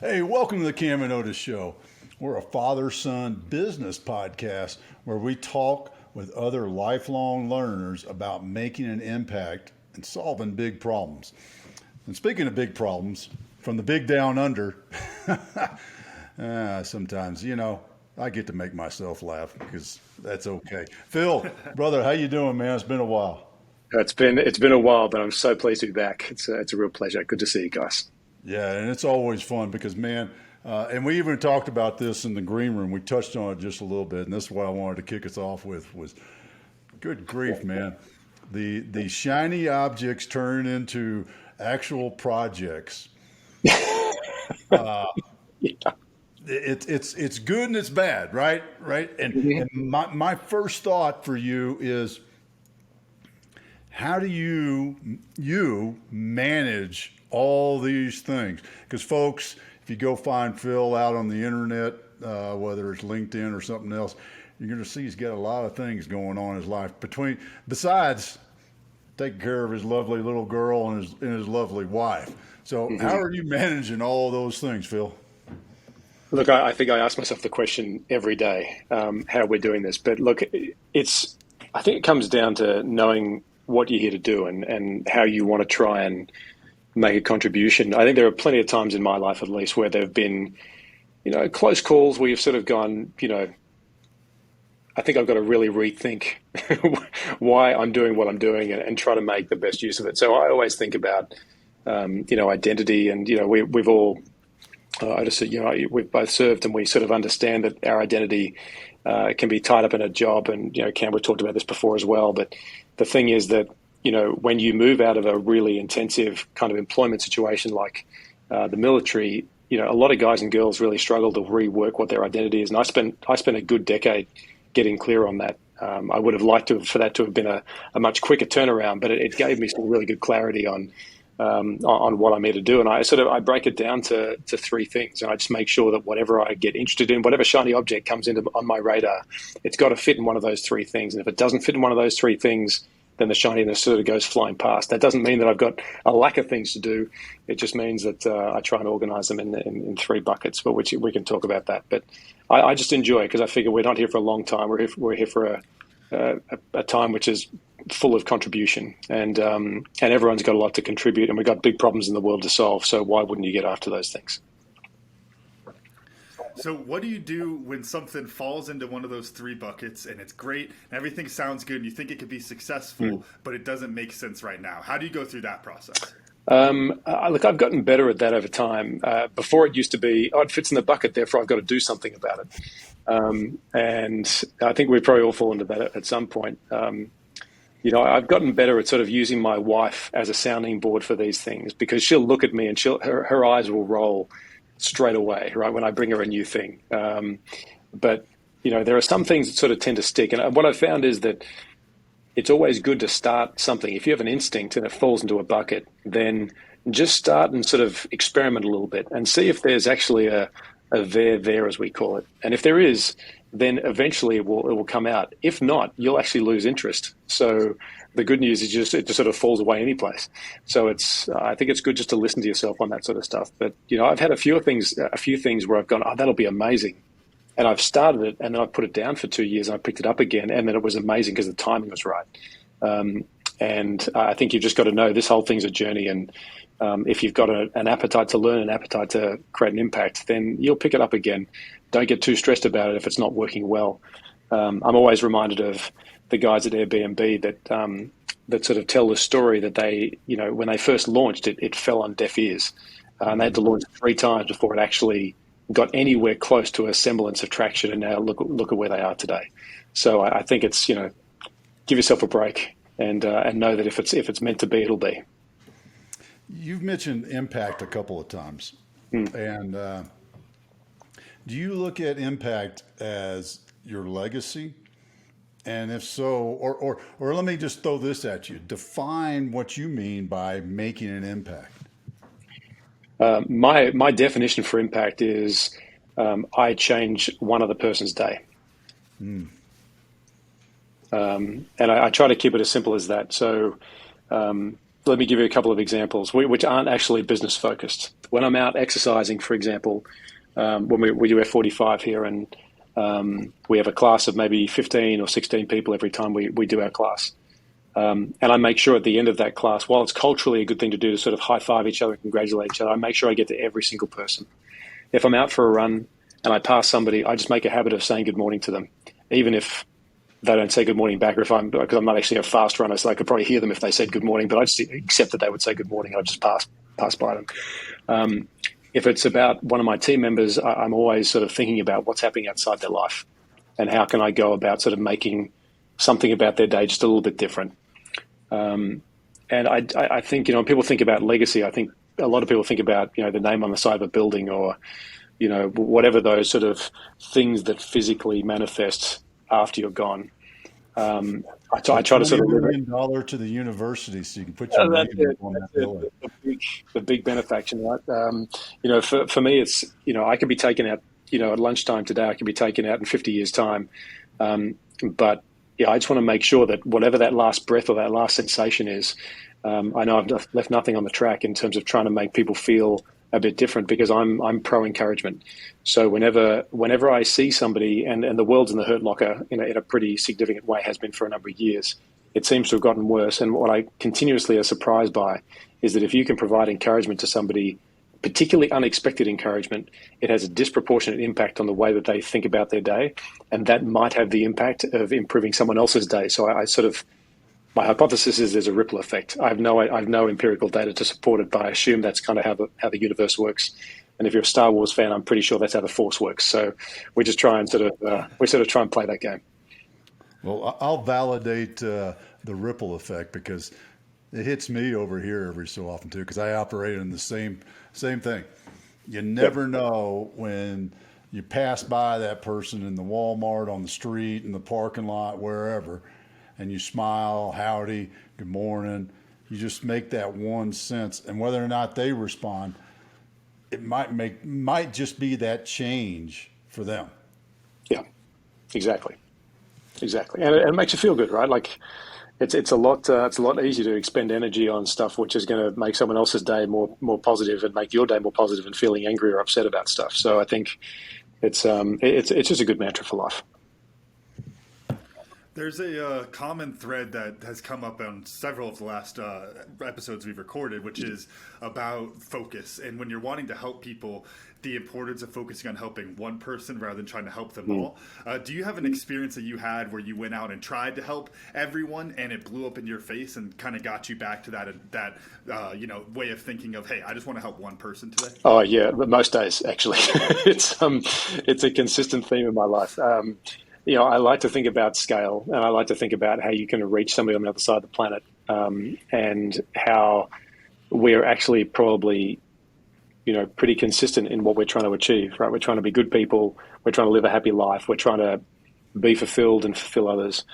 Hey, welcome to the Cam Otis Show. We're a father-son business podcast where we talk with other lifelong learners about making an impact and solving big problems. And speaking of big problems, from the big down under, sometimes, I get to make myself laugh because that's okay. Phil, brother, how you doing, man? It's been a while. It's been a while, but I'm so pleased to be back. It's a real pleasure. Good to see you guys. Yeah, and it's always fun because, man, and we even talked about this in the green room. We touched on it just a little bit, and this is what I wanted to kick us off with was, good grief, man. The shiny objects turn into actual projects. Yeah. It's good and it's bad, right? Right. And my first thought for you is, how do you manage all these things? Because folks, if you go find Phil out on the internet, whether it's LinkedIn or something else, you're going to see he's got a lot of things going on in his life besides taking care of his lovely little girl and his lovely wife. So how are you managing all those things, Phil? Look, I think I ask myself the question every day, how we're doing this. But look, I think it comes down to knowing what you're here to do and how you want to try and make a contribution. I think there are plenty of times in my life, at least, where there have been, close calls where you've sort of gone, I think I've got to really rethink why I'm doing what I'm doing and try to make the best use of it. So I always think about, identity, and we've all, we've both served, and we sort of understand that our identity can be tied up in a job. And Cam, we talked about this before as well. But the thing is that when you move out of a really intensive kind of employment situation like the military, a lot of guys and girls really struggle to rework what their identity is. And I spent a good decade getting clear on that. I would have liked for that to have been a much quicker turnaround, but it gave me some really good clarity on what I'm here to do. And I break it down to three things. And I just make sure that whatever I get interested in, whatever shiny object comes on my radar, it's got to fit in one of those three things. And if it doesn't fit in one of those three things, then the shininess sort of goes flying past. That doesn't mean that I've got a lack of things to do. It just means that I try and organize them in three buckets, but which we can talk about that. But I just enjoy it because I figure we're not here for a long time. We're here for a time which is full of contribution, and everyone's got a lot to contribute, and we've got big problems in the world to solve. So why wouldn't you get after those things? So what do you do when something falls into one of those three buckets and it's great and everything sounds good and you think it could be successful, but it doesn't make sense right now? How do you go through that process? Look, I've gotten better at that over time. Before it used to be, it fits in the bucket, therefore I've got to do something about it. And I think we probably all fall into that at some point. I've gotten better at sort of using my wife as a sounding board for these things, because she'll look at me and her eyes will roll straight away, right, when I bring her a new thing. But there are some things that sort of tend to stick. And what I've found is that it's always good to start something. If you have an instinct and it falls into a bucket, then just start and sort of experiment a little bit and see if there's actually a there, as we call it. And if there is, then eventually it will come out. If not, you'll actually lose interest. So the good news is it just sort of falls away anyplace. So I think it's good just to listen to yourself on that sort of stuff. But I've had a few things where I've gone, oh, that'll be amazing, and I've started it, and then I put it down for 2 years, and I picked it up again, and then it was amazing because the timing was right. And I think you've just got to know this whole thing's a journey, and if you've got an appetite to learn, an appetite to create an impact, then you'll pick it up again. Don't get too stressed about it if it's not working well. I'm always reminded of the guys at Airbnb that sort of tell the story that they, when they first launched it, it fell on deaf ears. And they had to launch it 3 times before it actually got anywhere close to a semblance of traction. And now look at where they are today. So I think it's, give yourself a break and know that if it's meant to be, it'll be. You've mentioned impact a couple of times. And do you look at impact as your legacy? And if so, or let me just throw this at you. Define what you mean by making an impact. My definition for impact is I change one other person's day. And I try to keep it as simple as that. So, let me give you a couple of examples, which aren't actually business focused. When I'm out exercising, for example, when we do F45 here, and we have a class of maybe 15 or 16 people every time we do our class. And I make sure at the end of that class, while it's culturally a good thing to do to sort of high five each other and congratulate each other, I make sure I get to every single person. If I'm out for a run and I pass somebody, I just make a habit of saying good morning to them, even if they don't say good morning back, or because I'm not actually a fast runner, so I could probably hear them if they said good morning, but I just accept that they would say good morning. I just pass by them. If it's about one of my team members, I'm always sort of thinking about what's happening outside their life and how can I go about sort of making something about their day just a little bit different. And I think, when people think about legacy, I think a lot of people think about, the name on the side of a building, or, whatever those sort of things that physically manifest after you're gone. I try to sort of $20 million to the university, so you can put your name on that building. The big benefaction, right? For me, it's I could be taken out, at lunchtime today. I could be taken out in 50 years' time, but I just want to make sure that whatever that last breath or that last sensation is, I know I've left nothing on the track in terms of trying to make people feel a bit different, because I'm pro encouragement. So whenever I see somebody, and the world's in the hurt locker in a pretty significant way, has been for a number of years, it seems to have gotten worse. And what I continuously are surprised by is that if you can provide encouragement to somebody, particularly unexpected encouragement, it has a disproportionate impact on the way that they think about their day, and that might have the impact of improving someone else's day. So my hypothesis is there's a ripple effect. I have no empirical data to support it, but I assume that's kind of how the universe works. And if you're a Star Wars fan, I'm pretty sure that's how the Force works. So we just try and try and play that game. Well, I'll validate the ripple effect, because it hits me over here every so often too, because I operate in the same thing. You never know when you pass by that person in the Walmart, on the street, in the parking lot, wherever, and you smile, howdy, good morning. You just make that one sense, and whether or not they respond, it might just be that change for them. Yeah, exactly, and it makes you feel good, right? Like it's a lot easier to expend energy on stuff which is going to make someone else's day more positive, and make your day more positive, and feeling angry or upset about stuff. So I think it's just a good mantra for life. There's a common thread that has come up on several of the last episodes we've recorded, which is about focus. And when you're wanting to help people, the importance of focusing on helping one person rather than trying to help them all. Do you have an experience that you had where you went out and tried to help everyone and it blew up in your face and kind of got you back to that way of thinking of, hey, I just want to help one person today? Oh yeah, most days actually. It's a consistent theme in my life. I like to think about scale, and I like to think about how you can reach somebody on the other side of the planet, and how we're actually probably, pretty consistent in what we're trying to achieve, right? We're trying to be good people. We're trying to live a happy life. We're trying to be fulfilled and fulfill others.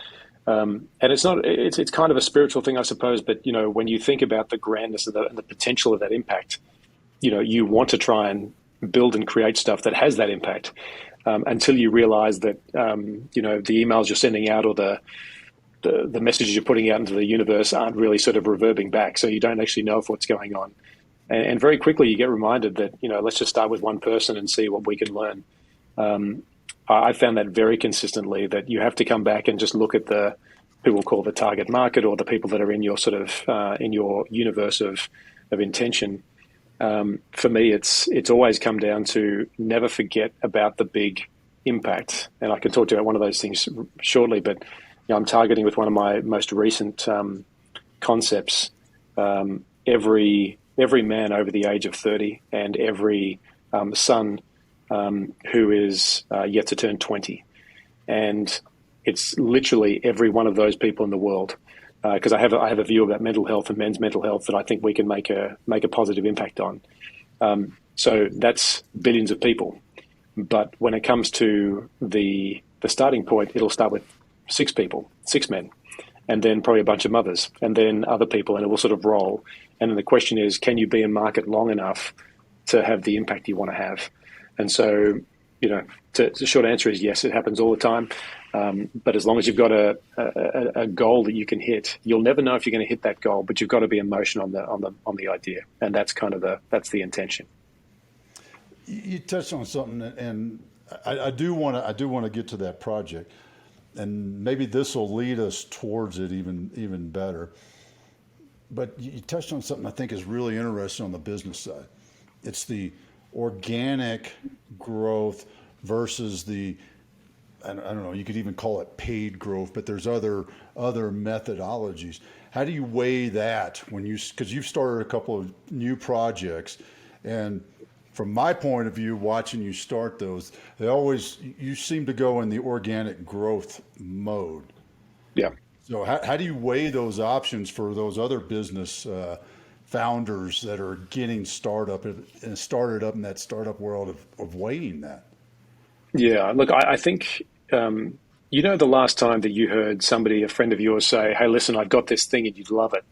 And it's kind of a spiritual thing, I suppose. But, when you think about the grandness and the potential of that impact, you want to try and build and create stuff that has that impact. Until you realize that, the emails you're sending out, or the messages you're putting out into the universe aren't really sort of reverbing back. So you don't actually know what's going on. And very quickly you get reminded that, let's just start with one person and see what we can learn. I found that very consistently, that you have to come back and just look at the people call the target market, or the people that are in your sort of, in your universe of intention. For me, it's always come down to never forget about the big impact. And I can talk to you about one of those things shortly, but I'm targeting with one of my most recent concepts, every man over the age of 30 and every son who is yet to turn 20. And it's literally every one of those people in the world. Because I have a view about mental health and men's mental health that I think we can make a positive impact on. So that's billions of people. But when it comes to the starting point, it'll start with 6 people, 6 men, and then probably a bunch of mothers, and then other people, and it will sort of roll. And then the question is, can you be in market long enough to have the impact you want to have? And so, the short answer is yes, it happens all the time. But as long as you've got a goal that you can hit, you'll never know if you're going to hit that goal. But you've got to be in motion on the idea, and that's kind of the intention. You touched on something, and I do want to get to that project, and maybe this will lead us towards it even better. But you touched on something I think is really interesting on the business side. It's the organic growth versus the, I don't know, you could even call it paid growth, but there's other methodologies. How do you weigh that because you've started a couple of new projects, and from my point of view, watching you start those, you seem to go in the organic growth mode. Yeah. So how do you weigh those options for those other business founders that are getting started up in that startup world of weighing that? Yeah, look, I think, the last time that you heard a friend of yours say, hey, listen, I've got this thing and you'd love it.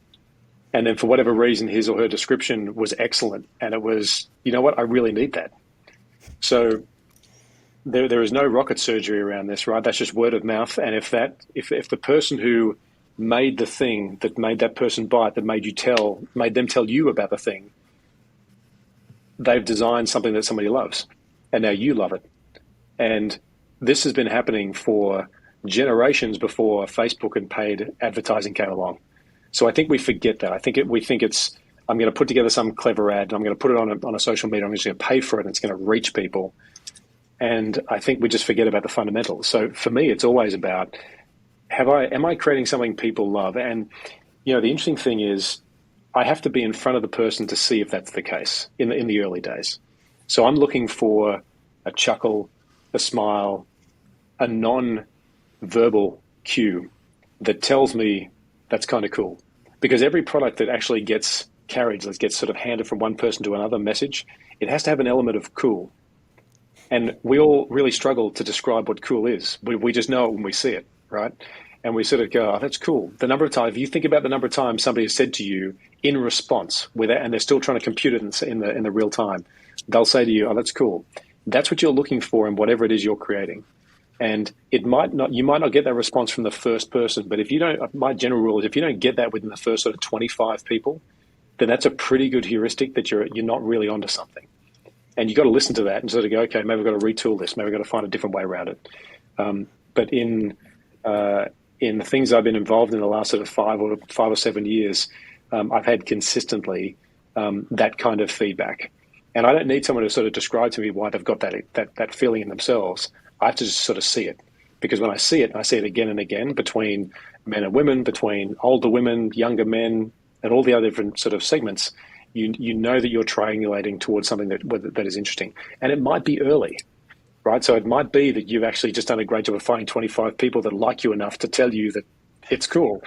And then for whatever reason, his or her description was excellent. And it was, you know what, I really need that. So there is no rocket surgery around this, right? That's just word of mouth. And if the person who made the thing that made that person buy it, that made them tell you about the thing, they've designed something that somebody loves. And now you love it. And this has been happening for generations before Facebook and paid advertising came along. So I think we forget that. We think it's, I'm going to put together some clever ad, I'm going to put it on a social media, I'm just going to pay for it, and it's going to reach people. And I think we just forget about the fundamentals. So for me, it's always about, am I creating something people love? And, the interesting thing is I have to be in front of the person to see if that's the case in the early days. So I'm looking for a chuckle, a smile, a non-verbal cue that tells me that's kind of cool. Because every product that actually gets carried, that gets sort of handed from one person to another message, it has to have an element of cool. And we all really struggle to describe what cool is. We just know it when we see it, right? And we sort of go, oh, that's cool. The number of times, if you think about the number of times somebody has said to you in response with it, and they're still trying to compute it in the real time, they'll say to you, oh, that's cool. That's what you're looking for in whatever it is you're creating. And you might not get that response from the first person, but my general rule is if you don't get that within the first sort of 25 people, then that's a pretty good heuristic that you're not really onto something. And you've got to listen to that and sort of go, okay, maybe we've got to retool this. Maybe we've got to find a different way around it. But in the things I've been involved in the last sort of 5 or 7 years, I've had consistently that kind of feedback. And I don't need someone to sort of describe to me why they've got that feeling in themselves. I have to just sort of see it. Because when I see it again and again between men and women, between older women, younger men, and all the other different sort of segments, you know that you're triangulating towards something that is interesting. And it might be early, right? So it might be that you've actually just done a great job of finding 25 people that like you enough to tell you that it's cool.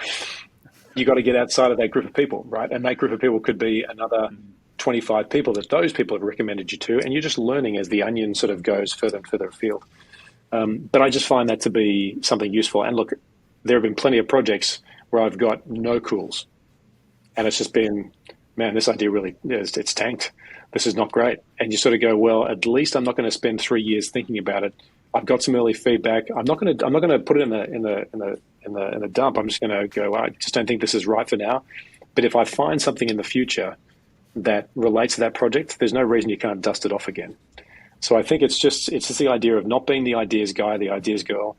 You got to get outside of that group of people, right? And that group of people could be another 25 people that those people have recommended you to, and you're just learning as the onion sort of goes further and further afield. But I just find that to be something useful. And look, there have been plenty of projects where I've got no cools, and it's just been, man, this idea really it's tanked. This is not great. And you sort of go, well, at least I'm not going to spend 3 years thinking about it. I've got some early feedback. I'm not going to put it in the dump. I'm just going to go, I just don't think this is right for now. But if I find something in the future that relates to that project, there's no reason you can't dust it off again. So I think it's just the idea of not being the ideas guy, the ideas girl,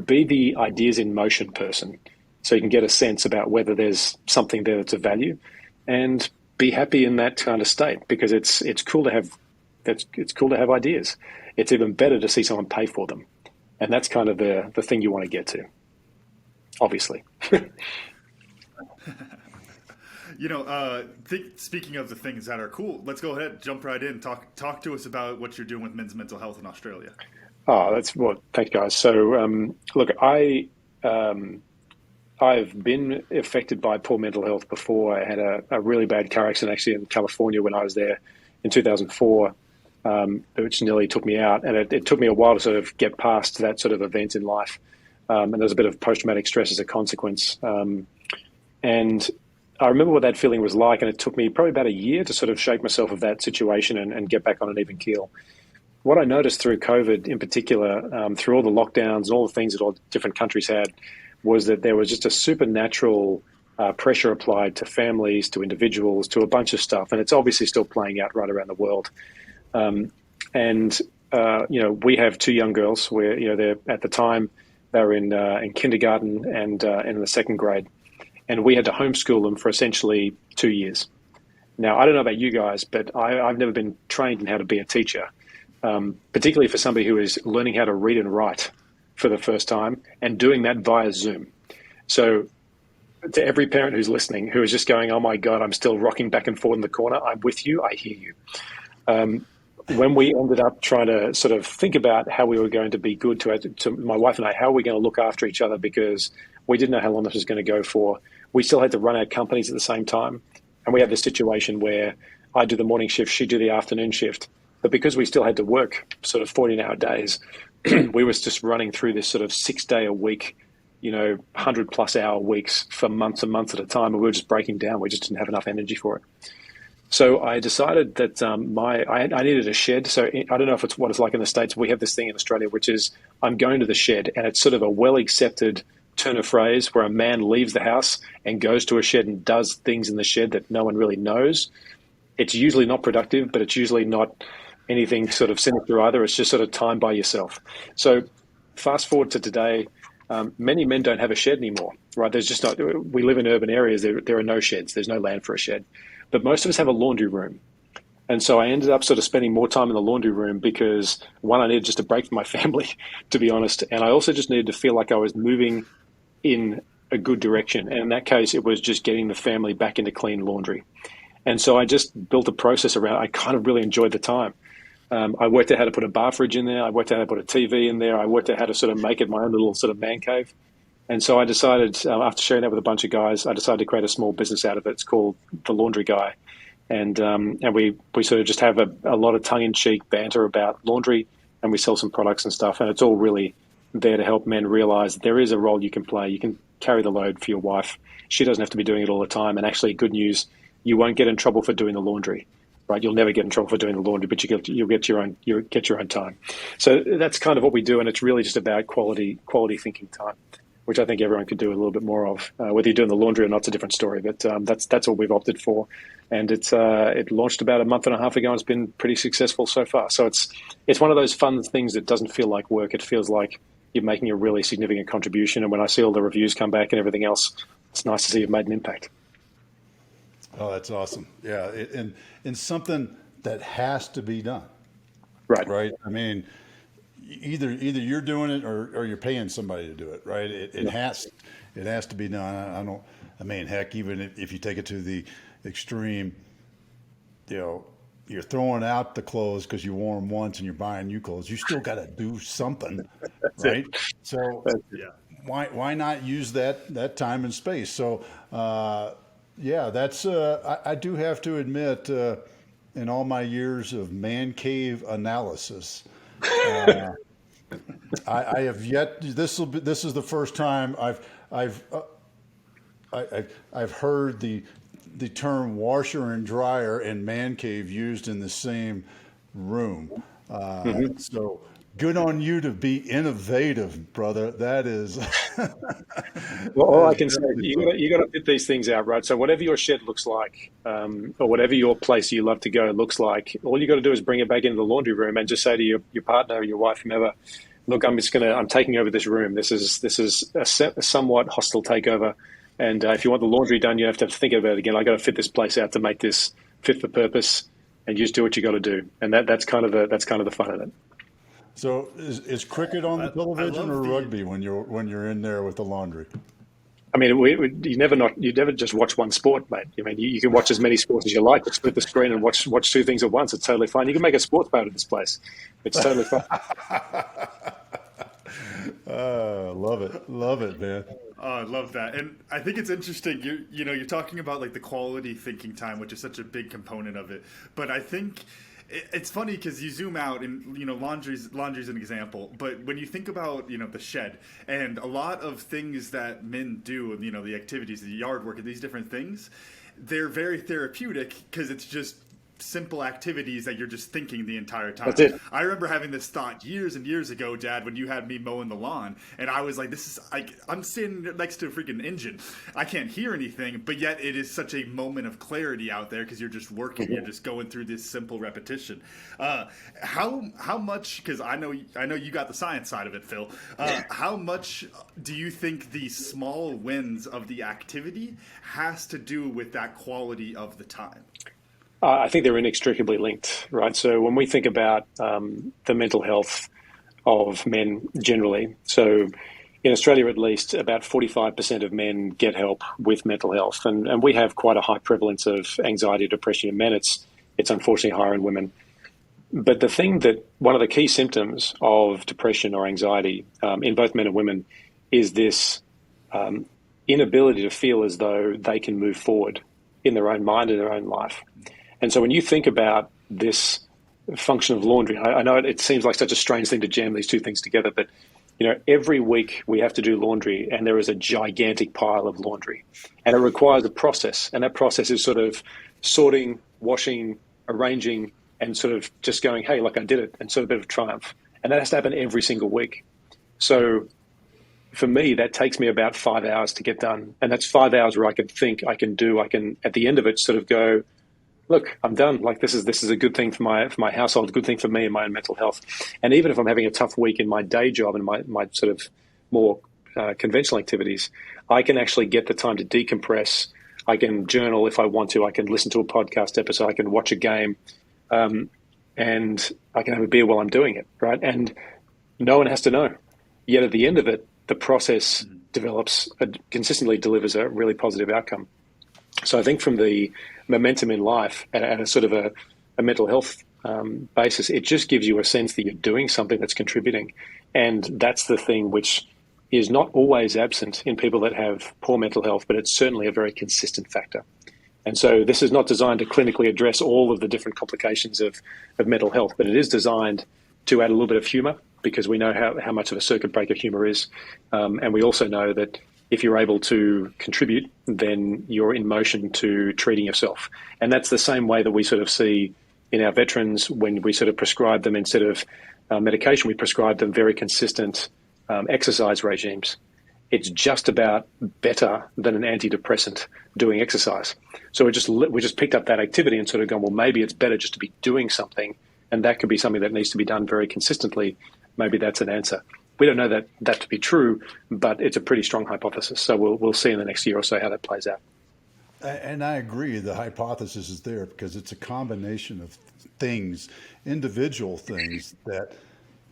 be the ideas in motion person, so you can get a sense about whether there's something there that's of value, and be happy in that kind of state, because it's cool to have ideas. It's even better to see someone pay for them, and that's kind of the thing you want to get to, obviously. Speaking of the things that are cool, let's go ahead, jump right in. Talk to us about what you're doing with men's mental health in Australia. Oh, thanks, guys. So, look, I've been affected by poor mental health before. I had a really bad car accident actually in California when I was there in 2004, which nearly took me out. And it took me a while to sort of get past that sort of event in life. And there was a bit of post-traumatic stress as a consequence. And I remember what that feeling was like, and it took me probably about a year to sort of shake myself of that situation and get back on an even keel. what I noticed through COVID in particular, through all the lockdowns and all the things that all different countries had, was that there was just a supernatural pressure applied to families, to individuals, to a bunch of stuff. And it's obviously still playing out right around the world. We have two young girls where, they're at the time they were in kindergarten and in the second grade. And we had to homeschool them for essentially 2 years. Now, I don't know about you guys, but I've never been trained in how to be a teacher, particularly for somebody who is learning how to read and write for the first time and doing that via Zoom. So to every parent who's listening, who is just going, oh my God, I'm still rocking back and forth in the corner, I'm with you, I hear you. When we ended up trying to sort of think about how we were going to be good to my wife and I, how are we going to look after each other, because we didn't know how long this was going to go for. We still had to run our companies at the same time. And we had this situation where I do the morning shift, she'd do the afternoon shift. But because we still had to work sort of 14-hour days, we was just running through this sort of 6 day a week, 100+ hour weeks for months and months at a time. And we were just breaking down. We just didn't have enough energy for it. So I decided that I needed a shed. So I don't know if it's what it's like in the States. We have this thing in Australia, which is I'm going to the shed, and it's sort of a well-accepted turn of phrase where a man leaves the house and goes to a shed and does things in the shed that no one really knows. It's usually not productive, but it's usually not anything sort of sinister either. It's just sort of time by yourself. So fast forward to today, many men don't have a shed anymore, right? There's just not, we live in urban areas. There are no sheds. There's no land for a shed. But most of us have a laundry room. And so I ended up sort of spending more time in the laundry room because, one, I needed just a break from my family, to be honest. And I also just needed to feel like I was moving in a good direction. And in that case, it was just getting the family back into clean laundry. And so I just built a process around it. I kind of really enjoyed the time. I worked out how to put a bar fridge in there. I worked out how to put a TV in there. I worked out how to sort of make it my own little sort of man cave. And so I decided, after sharing that with a bunch of guys, I decided to create a small business out of it. It's called The Laundry Guy. And we sort of just have a lot of tongue-in-cheek banter about laundry, and we sell some products and stuff. And it's all really there to help men realize there is a role you can play. You can carry the load for your wife. She doesn't have to be doing it all the time. And actually, good news, you won't get in trouble for doing the laundry, right? You'll never get in trouble for doing the laundry, but you'll get your own time. So that's kind of what we do, and it's really just about quality thinking time, which I think everyone could do a little bit more of. Whether you're doing the laundry or not, it's a different story. But that's what we've opted for, and it launched about a month and a half ago. And it's been pretty successful so far. So it's one of those fun things that doesn't feel like work. It feels like you're making a really significant contribution. And when I see all the reviews come back and everything else, it's nice to see you've made an impact. Oh, that's awesome. Yeah, and something that has to be done. Right. Right. I mean, either you're doing it or you're paying somebody to do it, right? It has to be done. Heck, even if you take it to the extreme, you're throwing out the clothes because you wore them once and you're buying new clothes. You still got to do something, right? So why not use that time and space? So that's I do have to admit, in all my years of man cave analysis, I have yet. This is the first time I've heard the term washer and dryer and man cave used in the same room. So good on you to be innovative, brother. That is. Well, all I can say, you got to fit these things out, right? So whatever your shed looks like, or whatever your place you love to go looks like, all you got to do is bring it back into the laundry room and just say to your partner or your wife, whomever, look, I'm taking over this room. This is a somewhat hostile takeover. And if you want the laundry done, you have to think about it again. I got to fit this place out to make this fit for purpose, and you just do what you got to do. And that's kind of the fun of it. So is cricket on the television or rugby when you're in there with the laundry? I mean, you never just watch one sport, mate. I mean, you can watch as many sports as you like. Just split the screen and watch two things at once. It's totally fine. You can make a sports boat of this place. It's totally fine. Love it, man. Oh, I love that. And I think it's interesting. You're talking about like the quality thinking time, which is such a big component of it. But I think it's funny because you zoom out and, laundry's an example. But when you think about, the shed and a lot of things that men do, the activities, the yard work, and these different things, they're very therapeutic because it's just simple activities that you're just thinking the entire time. That's it. I remember having this thought years and years ago, Dad, when you had me mowing the lawn, and I was like, "This is like I'm sitting next to a freaking engine. I can't hear anything, but yet it is such a moment of clarity out there because you're just working, you're just going through this simple repetition." How much? Because I know you got the science side of it, Phil. How much do you think the small wins of the activity has to do with that quality of the time? I think they're inextricably linked, right? So when we think about the mental health of men generally, so in Australia at least, about 45% of men get help with mental health. And we have quite a high prevalence of anxiety, depression in men. It's unfortunately higher in women. But the thing that one of the key symptoms of depression or anxiety in both men and women is this inability to feel as though they can move forward in their own mind and their own life. And so when you think about this function of laundry, I know it seems like such a strange thing to jam these two things together, but every week we have to do laundry, and there is a gigantic pile of laundry, and it requires a process, and that process is sort of sorting, washing, arranging, and sort of just going, hey, like I did it, and sort of a bit of triumph. And that has to happen every single week. So for me, that takes me about 5 hours to get done. And that's 5 hours where I can think, I can do, I can, at the end of it, sort of go, look, I'm done. Like this is a good thing for my household, a good thing for me and my own mental health. And even if I'm having a tough week in my day job and my sort of more conventional activities, I can actually get the time to decompress. I can journal if I want to. I can listen to a podcast episode. I can watch a game. And I can have a beer while I'm doing it, right? And no one has to know. Yet at the end of it, the process consistently delivers a really positive outcome. So I think from the momentum in life and a sort of a mental health basis, it just gives you a sense that you're doing something that's contributing. And that's the thing which is not always absent in people that have poor mental health, but it's certainly a very consistent factor. And so this is not designed to clinically address all of the different complications of mental health, but it is designed to add a little bit of humor, because we know how much of a circuit breaker humor is. And we also know that if you're able to contribute, then you're in motion to treating yourself. And that's the same way that we sort of see in our veterans when we sort of prescribe them, instead of medication, we prescribe them very consistent exercise regimes. It's just about better than an antidepressant doing exercise. So we just picked up that activity and sort of gone, well, maybe it's better just to be doing something, and that could be something that needs to be done very consistently. Maybe that's an answer. We don't know that to be true, but it's a pretty strong hypothesis. So we'll see in the next year or so how that plays out. And I agree, the hypothesis is there because it's a combination of things, individual things that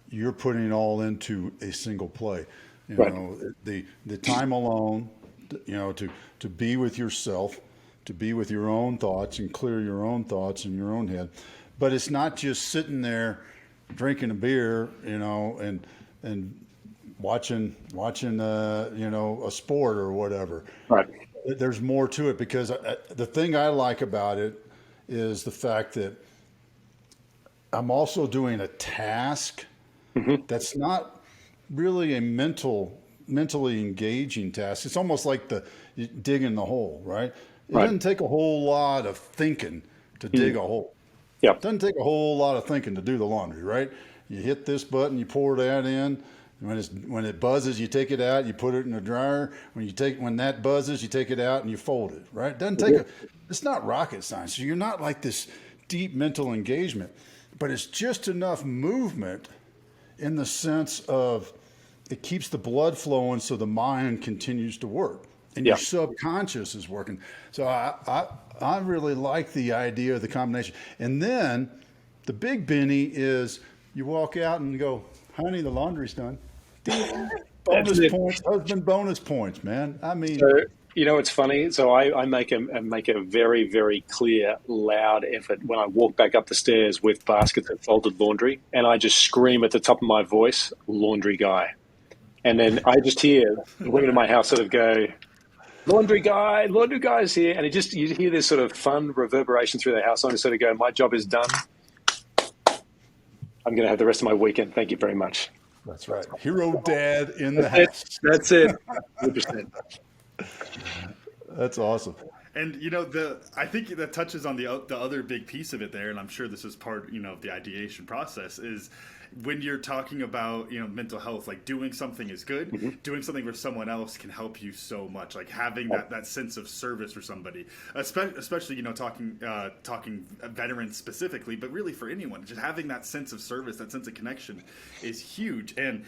you're putting all into a single play. The time alone, to be with yourself, to be with your own thoughts and clear your own thoughts in your own head. But it's not just sitting there drinking a beer, and watching a sport or whatever. Right. There's more to it, because the thing I like about it is the fact that I'm also doing a task that's not really a mentally engaging task. It's almost like digging the hole, right? It doesn't take a whole lot of thinking to dig a hole. Yeah. It doesn't take a whole lot of thinking to do the laundry, right? You hit this button, you pour that in. When it buzzes, you take it out, you put it in the dryer. When that buzzes, you take it out and you fold it, right? It doesn't take it's not rocket science. So you're not like this deep mental engagement, but it's just enough movement in the sense of it keeps the blood flowing so the mind continues to work and your subconscious is working. So I really like the idea of the combination. And then the big Benny is you walk out and go, honey, the laundry's done. Bonus points, husband bonus points, man. I mean, so, it's funny. So I make a very, very clear, loud effort when I walk back up the stairs with baskets of folded laundry, and I just scream at the top of my voice, laundry guy. And then I just hear the women in my house sort of go, laundry guy's here. And you hear this sort of fun reverberation through the house. I sort of go, my job is done. I'm going to have the rest of my weekend. Thank you very much. That's right. Hero dad in the house. That's it. 100%. That's awesome. And I think that touches on the other big piece of it there, and I'm sure this is part of the ideation process is when you're talking about mental health, like doing something is good. Mm-hmm. Doing something for someone else can help you so much. Like having that sense of service for somebody, especially talking veterans specifically, but really for anyone, just having that sense of service, that sense of connection, is huge. And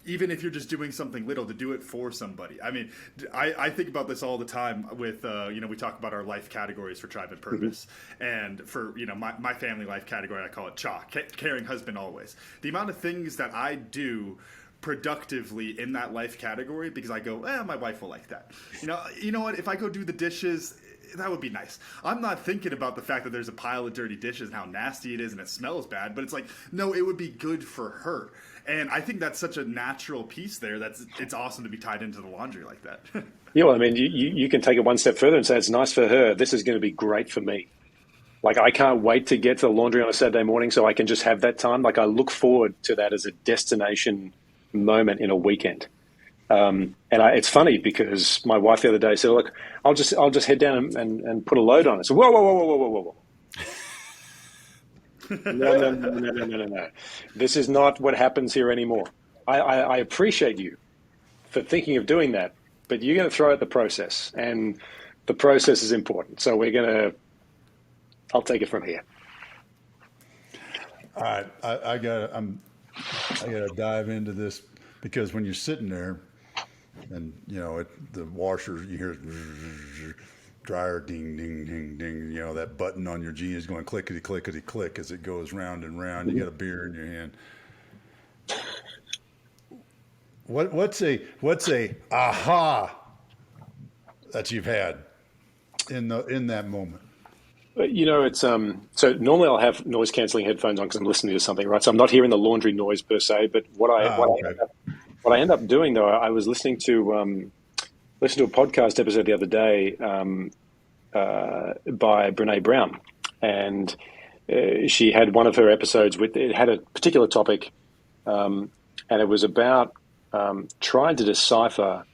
even if you're just doing something little, to do it for somebody. I mean, I think about this all the time with, we talk about our life categories for tribe and purpose. Mm-hmm. And for, my family life category, I call it CHA, caring husband always. The amount of things that I do productively in that life category because I go, my wife will like that. You know what? If I go do the dishes, that would be nice. I'm not thinking about the fact that there's a pile of dirty dishes and how nasty it is and it smells bad, but it's like, no, it would be good for her. And I think that's such a natural piece there. It's awesome to be tied into the laundry like that. Yeah, well, I mean, you can take it one step further and say it's nice for her. This is going to be great for me. Like, I can't wait to get to the laundry on a Saturday morning so I can just have that time. Like, I look forward to that as a destination moment in a weekend. It's funny because my wife the other day said, "Look, I'll just head down and put a load on it." So whoa. No. This is not what happens here anymore. I appreciate you for thinking of doing that, but you're going to throw out the process, and the process is important. So I'll take it from here. All right, I gotta dive into this because when you're sitting there, and the washer, you hear dryer ding ding ding ding, that button on your jeans is going clickety clickety click as it goes round and round. You got a beer in your hand. What's a aha that you've had in that moment? It's so normally I'll have noise cancelling headphones on because I'm listening to something, right? So I'm not hearing the laundry noise per se, but what I end up doing though, I was listening to a podcast episode the other day by Brene Brown, and she had one of her episodes it had a particular topic, and it was about trying to decipher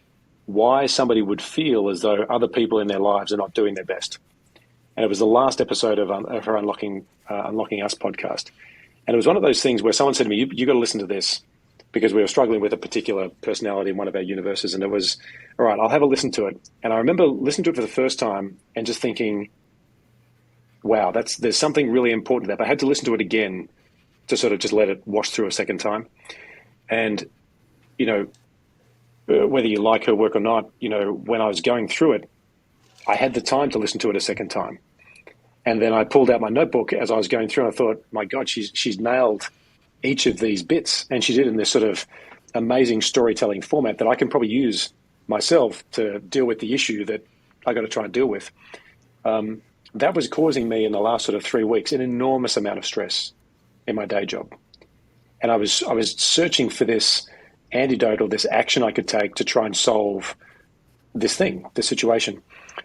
why somebody would feel as though other people in their lives are not doing their best. And it was the last episode of her Unlocking Us podcast, and it was one of those things where someone said to me, "You got to listen to this." Because we were struggling with a particular personality in one of our universes. And it was, all right, I'll have a listen to it. And I remember listening to it for the first time and just thinking, wow, there's something really important there. But I had to listen to it again to sort of just let it wash through a second time. And, whether you like her work or not, when I was going through it, I had the time to listen to it a second time. And then I pulled out my notebook as I was going through and I thought, my God, she's nailed each of these bits, and she did in this sort of amazing storytelling format that I can probably use myself to deal with the issue that I got to try and deal with. That was causing me in the last sort of 3 weeks an enormous amount of stress in my day job, and I was searching for this antidote or this action I could take to try and solve this situation,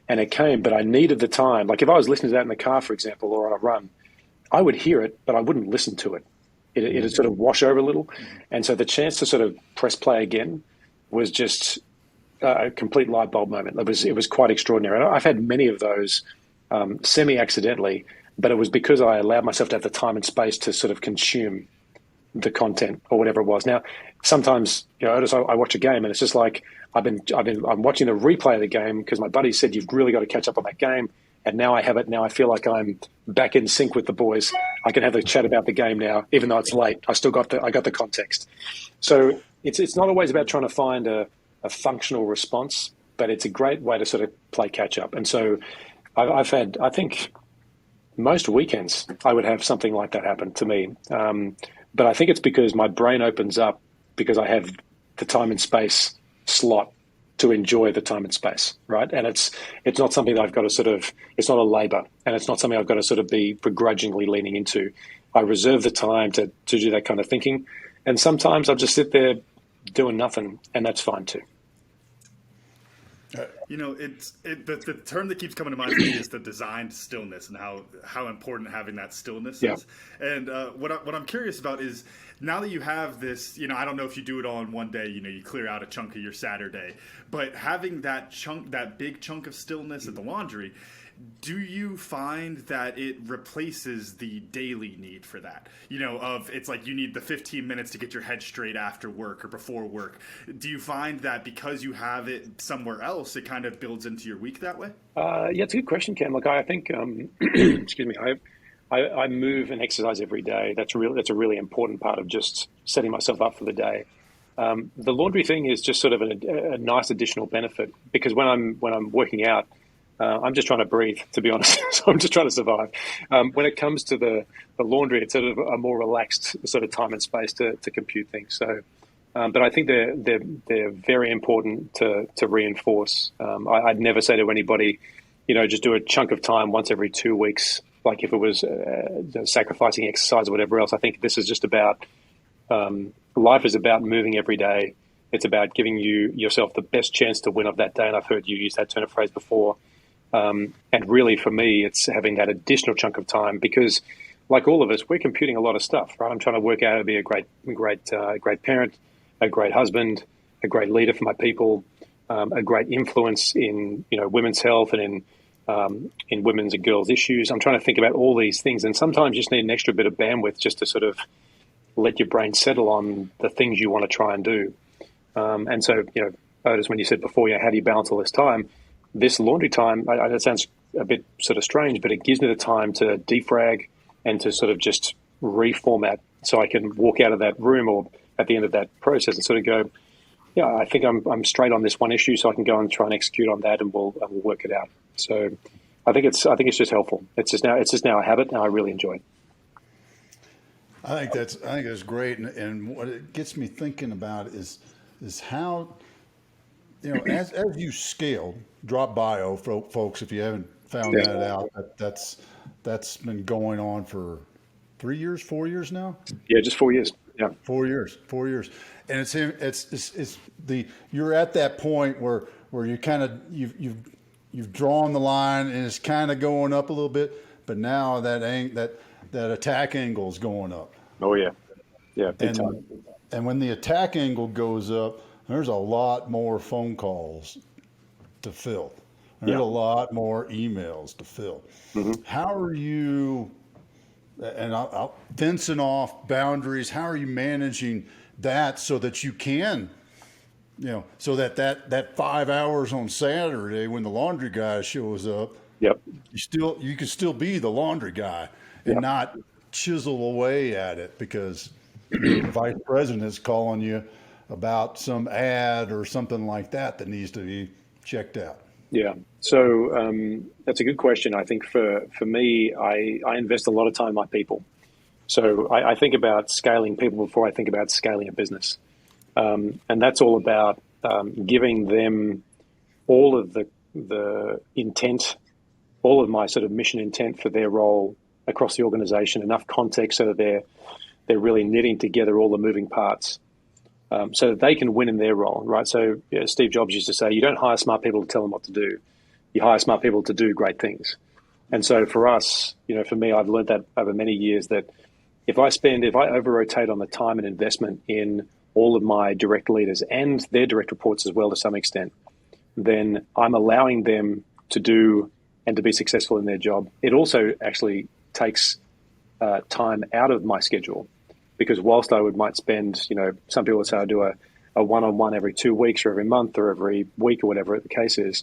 and it came. But I needed the time. Like if I was listening to that in the car, for example, or on a run, I would hear it, but I wouldn't listen to it. It'd sort of wash over a little. And so the chance to sort of press play again was just a complete light bulb moment. It was quite extraordinary. And I've had many of those semi-accidentally, but it was because I allowed myself to have the time and space to sort of consume the content or whatever it was. Now, sometimes, Otis, I watch a game and it's just like I'm watching the replay of the game because my buddy said you've really got to catch up on that game. And now I have it. Now I feel like I'm back in sync with the boys. I can have a chat about the game now, even though it's late. I got the context. So it's not always about trying to find a functional response, but it's a great way to sort of play catch up. And so I've had, I think, most weekends I would have something like that happen to me. But I think it's because my brain opens up because I have the time and space slot to enjoy the time and space, right? And it's not something that I've got to sort of, it's not a labor, and it's not something I've got to sort of be begrudgingly leaning into. I reserve the time to do that kind of thinking. And sometimes I'll just sit there doing nothing, and that's fine too. You know, the term that keeps coming to mind for me is the designed stillness, and how important having that stillness is. And what I'm curious about is, now that you have this, you know, I don't know if you do it all in one day, you know, you clear out a chunk of your Saturday, but having that big chunk of stillness at the laundry, do you find that it replaces the daily need for that? You know, it's like you need the 15 minutes to get your head straight after work or before work. Do you find that because you have it somewhere else, it kind of builds into your week that way? Yeah, it's a good question, Cam. Look, I think, excuse me, I move and exercise every day. That's a really important part of just setting myself up for the day. The laundry thing is just sort of a nice additional benefit, because when I'm working out, I'm just trying to breathe, to be honest. So I'm just trying to survive. When it comes to the laundry, it's sort of a more relaxed sort of time and space to compute things. So, but I think they're very important to reinforce. I'd never say to anybody, you know, just do a chunk of time once every 2 weeks, like if it was sacrificing exercise or whatever else. I think this is just about life is about moving every day. It's about giving yourself the best chance to win of that day. And I've heard you use that turn of phrase before. And really, for me, it's having that additional chunk of time, because, like all of us, we're computing a lot of stuff, right? I'm trying to work out how to be a great parent, a great husband, a great leader for my people, a great influence in, you know, women's health and in women's and girls' issues. I'm trying to think about all these things, and sometimes you just need an extra bit of bandwidth just to sort of let your brain settle on the things you want to try and do. And so, you know, Otis, when you said before, you know, how do you balance all this time? This laundry time, I know it sounds a bit sort of strange, but it gives me the time to defrag and to sort of just reformat, so I can walk out of that room or at the end of that process and sort of go, yeah, I think I'm straight on this one issue, so I can go and try and execute on that, and we'll work it out. So I think it's just helpful. It's just now a habit, and I really enjoy it. I think that's great, and what it gets me thinking about is how, you know, as you scale, drop bio, folks, if you haven't found that out. That's been going on for 3 years, 4 years now. Yeah, just 4 years. Yeah, 4 years, and it's you're at that point where you kind of you've drawn the line, and it's kind of going up a little bit, but now that attack angle is going up. Oh yeah, big time. And when the attack angle goes up, there's a lot more phone calls to fill. There's a lot more emails to fill. Mm-hmm. How are you, and I'll fencing off boundaries, how are you managing that so that you can, you know, so that 5 hours on Saturday when the laundry guy shows up, you can still be the laundry guy and not chisel away at it because the vice president is calling you about some ad or something like that needs to be checked out? Yeah. So that's a good question. I think for me, I invest a lot of time in my people. So I think about scaling people before I think about scaling a business. And that's all about giving them all of the intent, all of my sort of mission intent for their role across the organization, enough context so that they're really knitting together all the moving parts. So that they can win in their role, right? So Steve Jobs used to say, you don't hire smart people to tell them what to do. You hire smart people to do great things. And so for us, you know, for me, I've learned that over many years that if I over-rotate on the time and investment in all of my direct leaders and their direct reports as well to some extent, then I'm allowing them to do and to be successful in their job. It also actually takes time out of my schedule. Because whilst I might spend, you know, some people would say I do a one-on-one every 2 weeks or every month or every week or whatever the case is,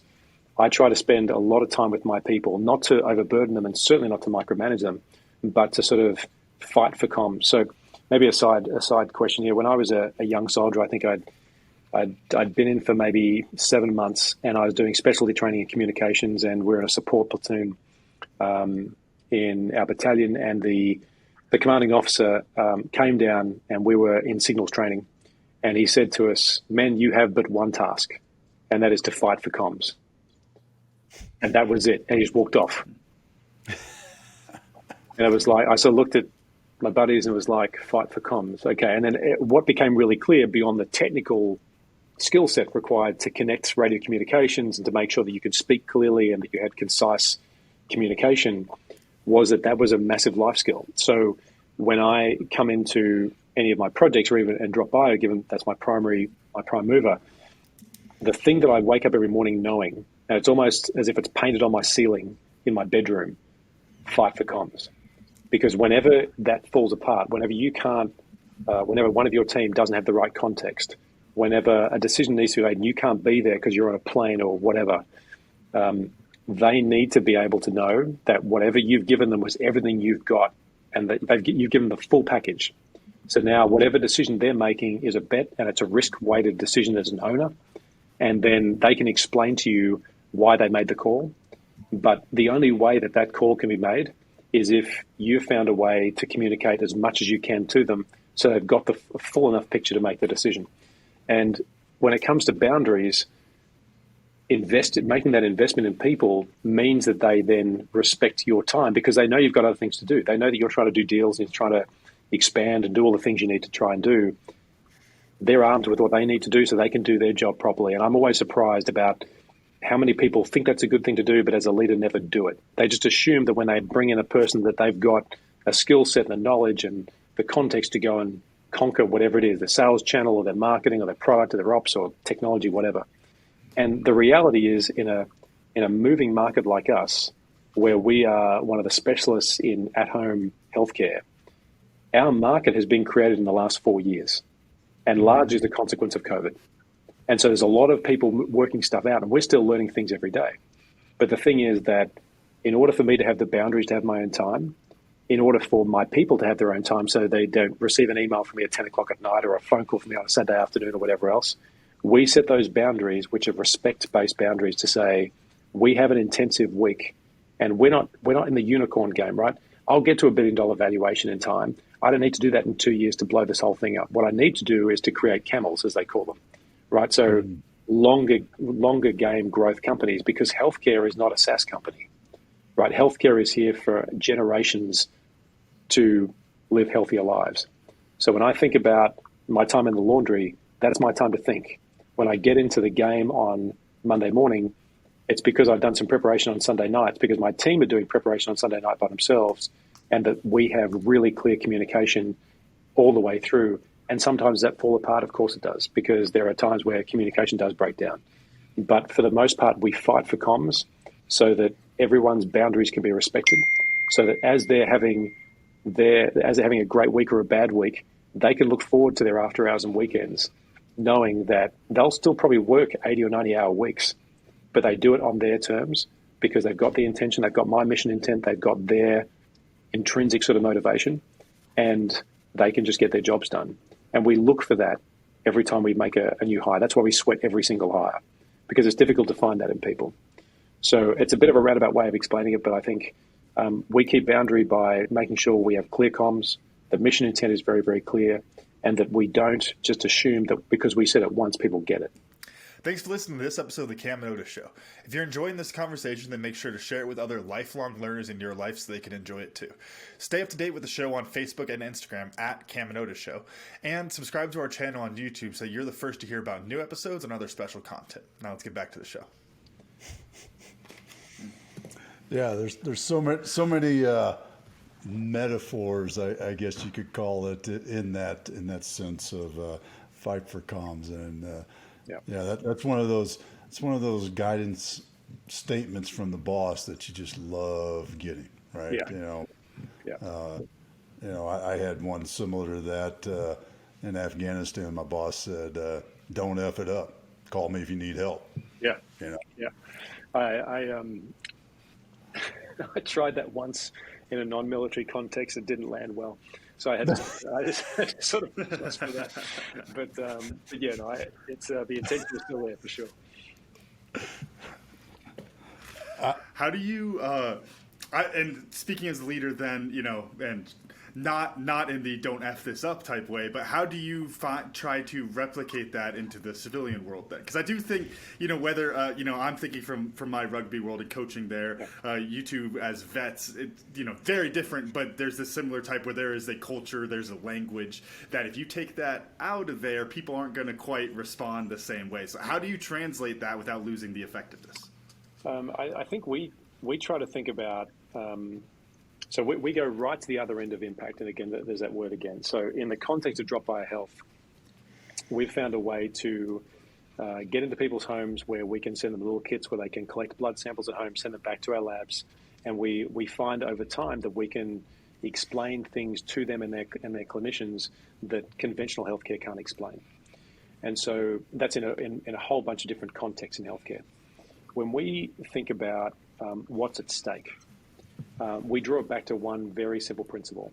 I try to spend a lot of time with my people, not to overburden them and certainly not to micromanage them, but to sort of fight for comms. So maybe a side question here. When I was a young soldier, I think I'd been in for maybe 7 months, and I was doing specialty training in communications, and we're in a support platoon in our battalion, and the commanding officer came down, and we were in signals training, and he said to us, "Men, you have but one task, and that is to fight for comms." And that was it. And he just walked off. And it was like, I sort of looked at my buddies and it was like, fight for comms. Okay. And then what became really clear beyond the technical skill set required to connect radio communications and to make sure that you could speak clearly and that you had concise communication was that was a massive life skill. So when I come into any of my projects or even and drop by, given that's my prime mover, the thing that I wake up every morning knowing, and it's almost as if it's painted on my ceiling in my bedroom, fight for comms. Because whenever that falls apart, whenever you can't, whenever one of your team doesn't have the right context, whenever a decision needs to be made and you can't be there because you're on a plane or whatever, they need to be able to know that whatever you've given them was everything you've got and that you've given them the full package. So now whatever decision they're making is a bet and it's a risk-weighted decision as an owner. And then they can explain to you why they made the call. But the only way that that call can be made is if you've found a way to communicate as much as you can to them so they've got the full enough picture to make the decision. And when it comes to boundaries, making that investment in people means that they then respect your time because they know you've got other things to do. They know that you're trying to do deals and you're trying to expand and do all the things you need to try and do. They're armed with what they need to do so they can do their job properly. And I'm always surprised about how many people think that's a good thing to do, but as a leader never do it. They just assume that when they bring in a person that they've got a skill set and the knowledge and the context to go and conquer whatever it is, the sales channel or their marketing or their product or their ops or technology, whatever. And the reality is in a moving market like us, where we are one of the specialists in at-home healthcare, our market has been created in the last 4 years and largely as a consequence of COVID. And so there's a lot of people working stuff out and we're still learning things every day. But the thing is that in order for me to have the boundaries to have my own time, in order for my people to have their own time so they don't receive an email from me at 10 o'clock at night or a phone call from me on a Sunday afternoon or whatever else, we set those boundaries, which are respect-based boundaries, to say we have an intensive week and we're not in the unicorn game, right? I'll get to $1 billion valuation in time. I don't need to do that in 2 years to blow this whole thing up. What I need to do is to create camels, as they call them, right? So longer game growth companies, because healthcare is not a SaaS company, right? Healthcare is here for generations to live healthier lives. So when I think about my time in the laundry, that's my time to think. When I get into the game on Monday morning, it's because I've done some preparation on Sunday night, because my team are doing preparation on Sunday night by themselves, and that we have really clear communication all the way through. And sometimes that fall apart, of course it does, because there are times where communication does break down. But for the most part, we fight for comms so that everyone's boundaries can be respected, so that as they're having a great week or a bad week, they can look forward to their after hours and weekends, knowing that they'll still probably work 80 or 90-hour weeks, but they do it on their terms because they've got the intention, they've got my mission intent, they've got their intrinsic sort of motivation, and they can just get their jobs done. And we look for that every time we make a new hire. That's why we sweat every single hire, because it's difficult to find that in people. So it's a bit of a roundabout way of explaining it, but I think we keep boundary by making sure we have clear comms, the mission intent is very, very clear, and that we don't just assume that because we said it once, people get it. Thanks for listening to this episode of the Cam Otis Show. If you're enjoying this conversation, then make sure to share it with other lifelong learners in your life so they can enjoy it too. Stay up to date with the show on Facebook and Instagram at Cam Otis Show, and subscribe to our channel on YouTube so you're the first to hear about new episodes and other special content. Now let's get back to the show. Yeah, there's so many metaphors, I guess you could call it, in that sense of fight for comms, and that's one of those. It's one of those guidance statements from the boss that you just love getting, right? I had one similar to that in Afghanistan. My boss said, "Don't F it up. Call me if you need help." Yeah. I tried that once in a non-military context. It didn't land well, so I just sort of adjust for that. But it's the intention is still there for sure. How do you? And speaking as a leader, then and not in the don't F this up type way, but how do you try to replicate that into the civilian world then? Because I do think, whether, I'm thinking from my rugby world and coaching there, you two as vets, very different, but there's this similar type where there is a culture, there's a language that if you take that out of there, people aren't going to quite respond the same way. So how do you translate that without losing the effectiveness? I think we try to think about, so we go right to the other end of impact. And again, there's that word again. So in the context of Drop By Health, we've found a way to get into people's homes where we can send them little kits where they can collect blood samples at home, send them back to our labs. And we find over time that we can explain things to them and their clinicians that conventional healthcare can't explain. And so that's in a whole bunch of different contexts in healthcare. When we think about what's at stake, we draw it back to one very simple principle.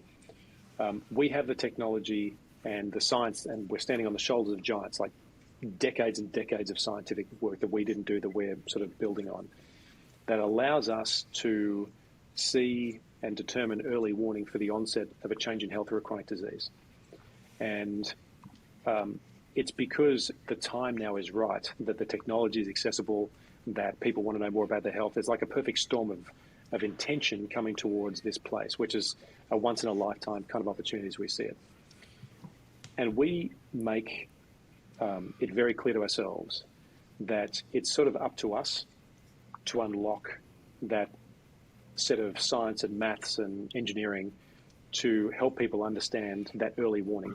We have the technology and the science, and we're standing on the shoulders of giants, like decades and decades of scientific work that we didn't do that we're sort of building on, that allows us to see and determine early warning for the onset of a change in health or a chronic disease. And it's because the time now is right, that the technology is accessible, that people want to know more about their health. It's like a perfect storm of intention coming towards this place, which is a once-in-a-lifetime kind of opportunity as we see it. And we make it very clear to ourselves that it's sort of up to us to unlock that set of science and maths and engineering to help people understand that early warning.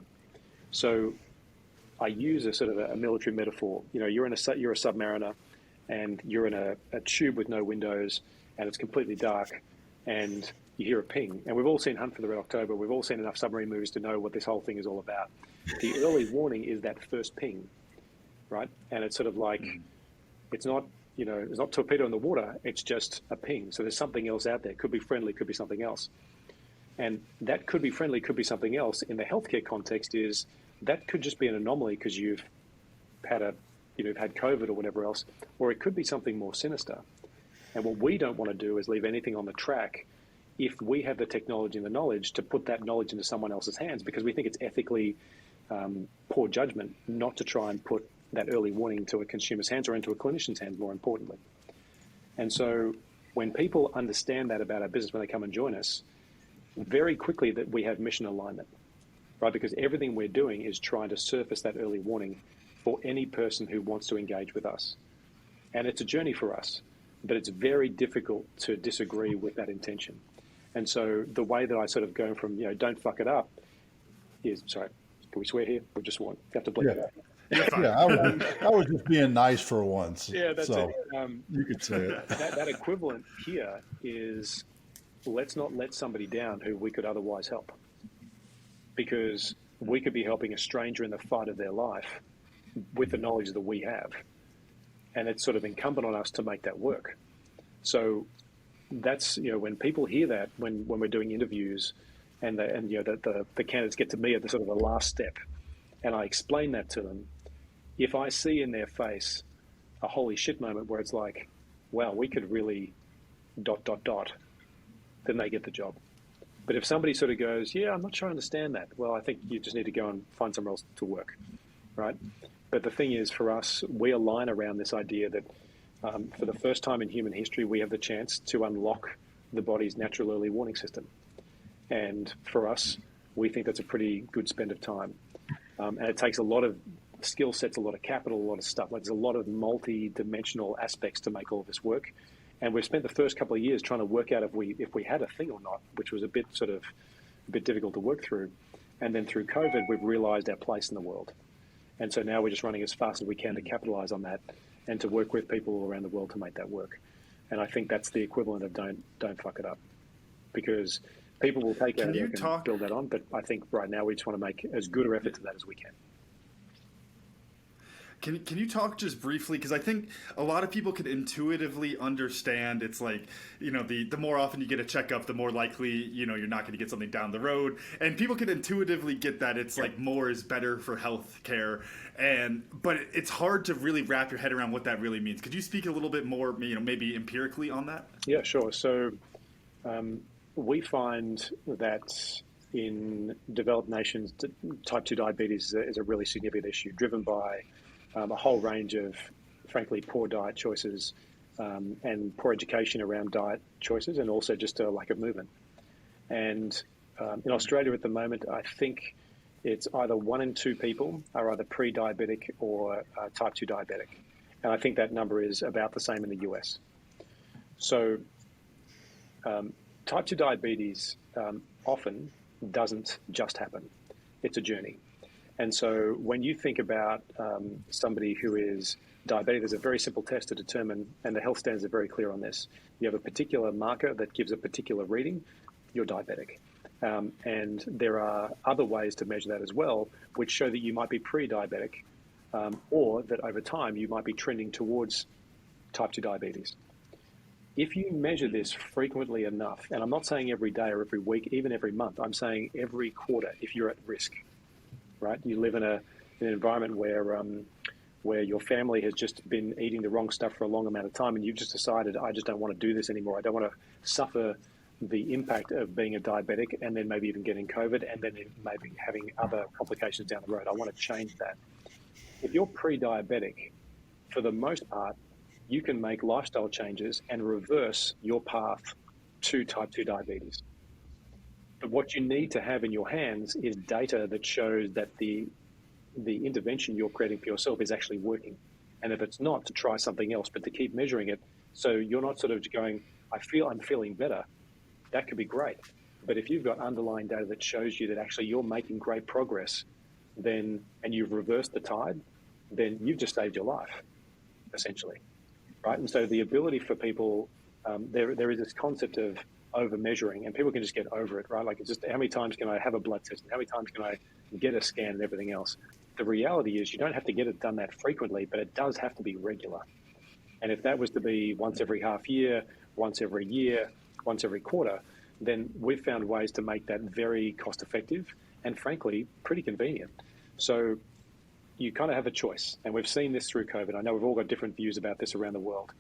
So I use a sort of a military metaphor. You're a submariner, and you're in a tube with no windows, and it's completely dark, and you hear a ping. And we've all seen Hunt for the Red October. We've all seen enough submarine movies to know what this whole thing is all about. The early warning is that first ping, right? And it's sort of like, it's not torpedo in the water. It's just a ping. So there's something else out there. Could be friendly, could be something else. And that could be friendly, could be something else. In the healthcare context is that could just be an anomaly because you've had COVID or whatever else, or it could be something more sinister. And what we don't want to do is leave anything on the track if we have the technology and the knowledge to put that knowledge into someone else's hands, because we think it's ethically poor judgment not to try and put that early warning into a consumer's hands or into a clinician's hands, more importantly. And so when people understand that about our business when they come and join us, very quickly that we have mission alignment, right? Because everything we're doing is trying to surface that early warning for any person who wants to engage with us. And it's a journey for us, but it's very difficult to disagree with that intention. And so the way that I sort of go from, don't fuck it up is, sorry, can we swear here? We've just sworn. You have to bleep it out. I was just being nice for once. Yeah, that's so it. You could say it. That equivalent here is, let's not let somebody down who we could otherwise help. Because we could be helping a stranger in the fight of their life with the knowledge that we have. And it's sort of incumbent on us to make that work. So that's, when people hear that, when we're doing interviews and the candidates get to me at the sort of the last step, and I explain that to them, if I see in their face a holy shit moment where it's like, wow, we could really ... then they get the job. But if somebody sort of goes, yeah, I'm not sure I understand that, well, I think you just need to go and find somewhere else to work, right? But the thing is, for us, we align around this idea that for the first time in human history, we have the chance to unlock the body's natural early warning system. And for us, we think that's a pretty good spend of time. And it takes a lot of skill sets, a lot of capital, a lot of stuff. Like, there's a lot of multi-dimensional aspects to make all of this work. And we've spent the first couple of years trying to work out if we had a thing or not, which was a bit difficult to work through. And then through COVID, we've realized our place in the world. And so now we're just running as fast as we can to capitalize on that and to work with people all around the world to make that work. And I think that's the equivalent of don't fuck it up. Because people will take that and build that on, but I think right now we just want to make as good an effort to that as we can. Can you talk just briefly, because I think a lot of people could intuitively understand it's like, the more often you get a checkup, the more likely, you're not going to get something down the road. And people could intuitively get that it's like more is better for health care. But it's hard to really wrap your head around what that really means. Could you speak a little bit more, maybe empirically on that? Yeah, sure. So we find that in developed nations, type 2 diabetes is a really significant issue, driven by a whole range of, frankly, poor diet choices and poor education around diet choices, and also just a lack of movement. And in Australia at the moment, I think it's either 1 in 2 people are either pre-diabetic or type 2 diabetic. And I think that number is about the same in the US. So type 2 diabetes often doesn't just happen. It's a journey. And so when you think about somebody who is diabetic, there's a very simple test to determine, and the health standards are very clear on this. You have a particular marker that gives a particular reading, you're diabetic. And there are other ways to measure that as well, which show that you might be pre-diabetic, or that over time you might be trending towards type 2 diabetes. If you measure this frequently enough, and I'm not saying every day or every week, even every month, I'm saying every quarter if you're at risk, right? You live in an environment where your family has just been eating the wrong stuff for a long amount of time, and you've just decided, I just don't want to do this anymore. I don't want to suffer the impact of being a diabetic and then maybe even getting COVID and then maybe having other complications down the road. I want to change that. If you're pre-diabetic, for the most part, you can make lifestyle changes and reverse your path to type 2 diabetes. But what you need to have in your hands is data that shows that the intervention you're creating for yourself is actually working. And if it's not, to try something else, but to keep measuring it. So you're not sort of going, I'm feeling better. That could be great. But if you've got underlying data that shows you that actually you're making great progress, and you've reversed the tide, then you've just saved your life, essentially. Right? And so the ability for people, there is this concept of over measuring, and people can just get over it, right? Like, it's just, how many times can I have a blood test? And how many times can I get a scan and everything else? The reality is you don't have to get it done that frequently, but it does have to be regular. And if that was to be once every half year, once every year, once every quarter, then we've found ways to make that very cost effective and frankly, pretty convenient. So you kind of have a choice, and we've seen this through COVID. I know we've all got different views about this around the world,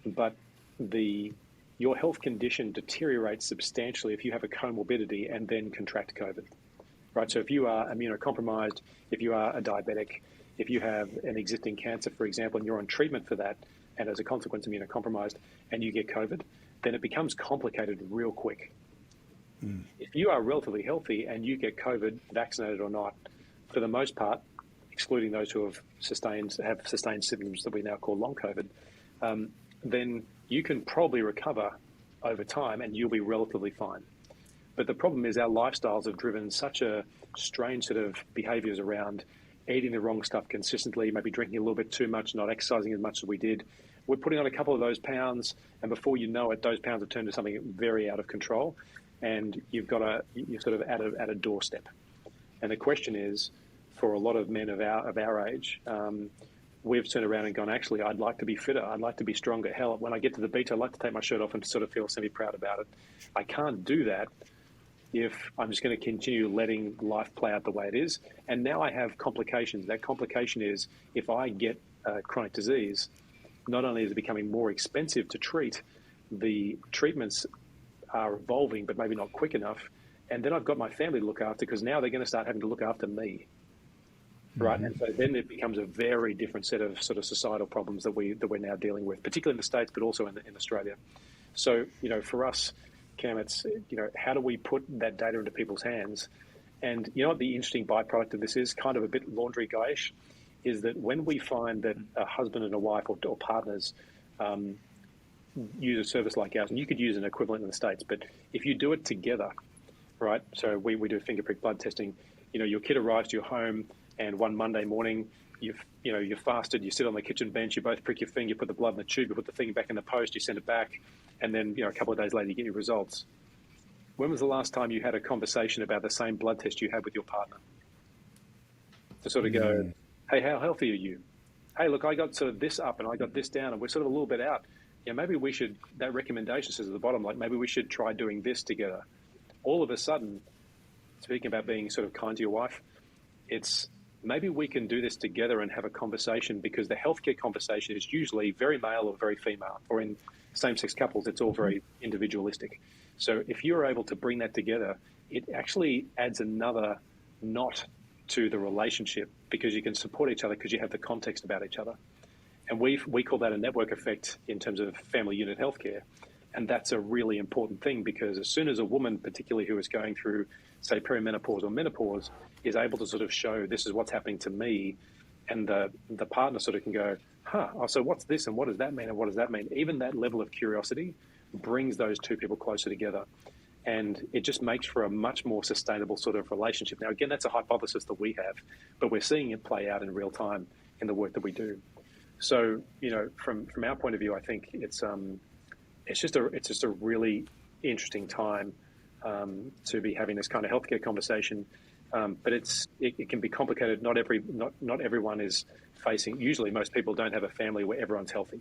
but your health condition deteriorates substantially if you have a comorbidity and then contract COVID, right? So if you are immunocompromised, if you are a diabetic, if you have an existing cancer, for example, and you're on treatment for that, and as a consequence immunocompromised, and you get COVID, then it becomes complicated real quick. If you are relatively healthy and you get COVID, vaccinated or not, for the most part, excluding those who have sustained symptoms that we now call long COVID, then you can probably recover over time and you'll be relatively fine. But the problem is our lifestyles have driven such a strange set of behaviors around eating the wrong stuff consistently, maybe drinking a little bit too much, not exercising as much as we did. We're putting on a couple of those pounds, and before you know it, those pounds have turned to something very out of control, and you're sort of at a doorstep. And the question is, for a lot of men of our age, we've turned around and gone, actually, I'd like to be fitter. I'd like to be stronger. Hell, when I get to the beach, I'd like to take my shirt off and sort of feel semi-proud about it. I can't do that if I'm just going to continue letting life play out the way it is. And now I have complications. That complication is, if I get chronic disease, not only is it becoming more expensive to treat, the treatments are evolving, but maybe not quick enough. And then I've got my family to look after, because now they're going to start having to look after me. Right. And so then it becomes a very different set of sort of societal problems that we're now dealing with, particularly in the States, but also in Australia. So, for us, Cam, it's, how do we put that data into people's hands? And what the interesting byproduct of this is, kind of a bit laundry guyish, is that when we find that a husband and a wife or partners use a service like ours, and you could use an equivalent in the States, but if you do it together, right? So we do finger prick blood testing. Your kid arrives to your home, and one Monday morning, you're fasted, you sit on the kitchen bench, you both prick your finger, you put the blood in the tube, you put the thing back in the post, you send it back, and then a couple of days later you get your results. When was the last time you had a conversation about the same blood test you had with your partner? To sort of go, hey, how healthy are you? Hey, look, I got sort of this up and I got this down, and we're sort of a little bit out. Maybe we should, that recommendation says at the bottom, like, maybe we should try doing this together. All of a sudden, speaking about being sort of kind to your wife, it's, maybe we can do this together and have a conversation, because the healthcare conversation is usually very male or very female, or in same-sex couples, it's all very individualistic. So if you're able to bring that together, it actually adds another knot to the relationship, because you can support each other because you have the context about each other. And we call that a network effect in terms of family unit healthcare. And that's a really important thing, because as soon as a woman, particularly who is going through, say, perimenopause or menopause, is able to sort of show this is what's happening to me, and the partner sort of can go, so what's this, and what does that mean, and what does that mean? Even that level of curiosity brings those two people closer together. And it just makes for a much more sustainable sort of relationship. Now, again, that's a hypothesis that we have, but we're seeing it play out in real time in the work that we do. So, from our point of view, I think it's just a really interesting time to be having this kind of healthcare conversation. But it can be complicated. Not everyone is facing. Usually, most people don't have a family where everyone's healthy.